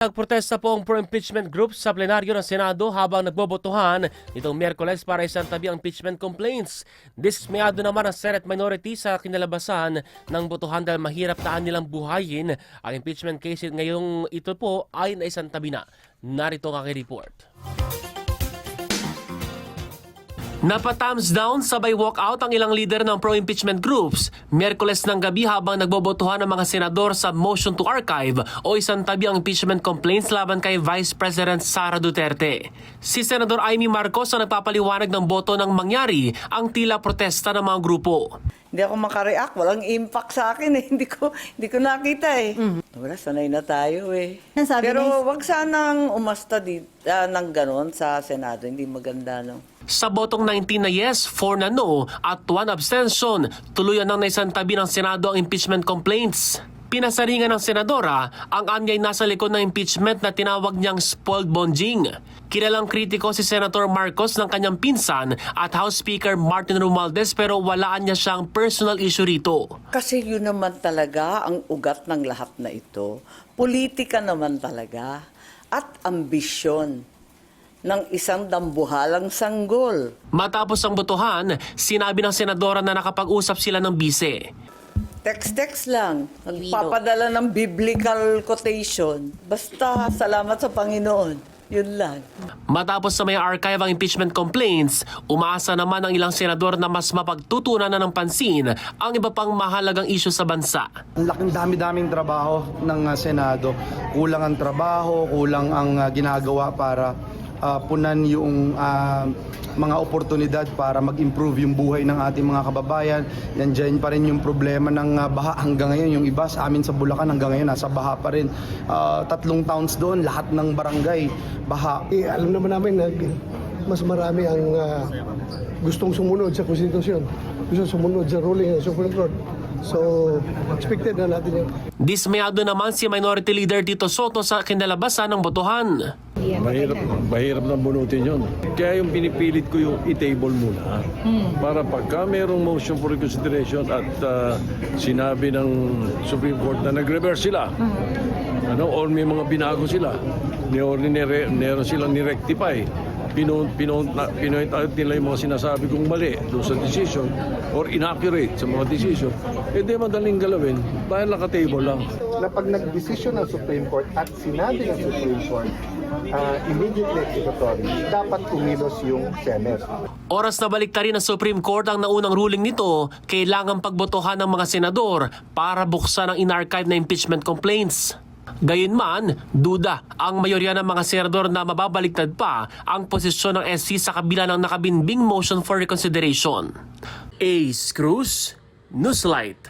Nagprotesta po ang pro-impeachment group sa plenaryo ng Senado habang nagbobotohan nitong Miyerkules para isantabi ang impeachment complaints. Dismayado naman ang Senate minority sa kinalabasan ng botohan dahil mahirap taan nilang buhayin ang impeachment case ngayong ito po ay naisantabi na. Narito ang aking report. Napa-thumbs down sabay walkout ang ilang leader ng pro-impeachment groups Miyerkules ng gabi habang nagbobotohan ng mga senador sa motion to archive o isantabi ang impeachment complaints laban kay Vice President Sara Duterte. Si Senador Amy Marcos ang nagpapaliwanag ng boto nang mangyari ang tila protesta ng mga grupo. Hindi ako makareact, walang impact sa akin eh. Hindi ko nakita eh. Wala, sanay na tayo eh. Pero wag sanang umasta ng ganon sa Senado, hindi maganda no. Sa botong 19 na yes, 4 na no at 1 abstention, tuluyan nang naisantabi ng Senado ang impeachment complaints. Pinasaringan ng senadora ang anyay nasa likod ng impeachment na tinawag niyang spoiled bonjing. Kilalang kritiko si Senator Marcos ng kanyang pinsan at House Speaker Martin Romualdez pero walaan niya siyang personal issue rito. Kasi yun naman talaga ang ugat ng lahat na ito. Politika naman talaga at ambisyon ng isang dambuhalang sanggol. Matapos ang botohan, sinabi ng senadora na nakapag-usap sila ng bise. Text lang. Nagpapadala ng biblical quotation. Basta salamat sa Panginoon. Yun lang. Matapos sa may archive ang impeachment complaints, umaasa naman ang ilang senador na mas mapagtutunan na ng pansin ang iba pang mahalagang issue sa bansa. Ang laking dami-daming trabaho ng Senado. Kulang ang trabaho, kulang ang ginagawa para punan yung mga oportunidad para mag-improve yung buhay ng ating mga kababayan. Nandiyan pa rin yung problema ng baha hanggang ngayon. Yung iba sa amin sa Bulacan hanggang ngayon nasa baha pa rin. 3 towns doon, lahat ng barangay baha. Alam naman namin na mas marami ang gustong sumunod sa konstitusyon. Gusto sumunod sa ruling ng Supreme Court. So, expected na natin yun. Dismayado naman si Minority Leader Tito Soto sa kinalabasan ng botohan. Mahirap na bunutin yun. Kaya yung pinipilit ko yung i-table muna. Para pagka mayroong motion for reconsideration at sinabi ng Supreme Court na nag-reverse sila, or may mga binago sila, meron silang ni-rectify, pinoint out nila yung mga sinasabi kong mali doon sa decision or inaccurate sa mga decision, di madaling galawin dahil naka-table lang. Na pag nag-desisyon ng Supreme Court at sinabi ng Supreme Court, immediately executory, dapat kumilos yung Senate. Oras na baliktarin ng Supreme Court ang naunang ruling nito, kailangan pagbotohan ng mga senador para buksan ang in-archive na impeachment complaints. Gayunman, duda ang mayorya ng mga senador na mababaliktad pa ang posisyon ng SC sa kabila ng nakabinbing motion for reconsideration. Ace Cruz, Newslight.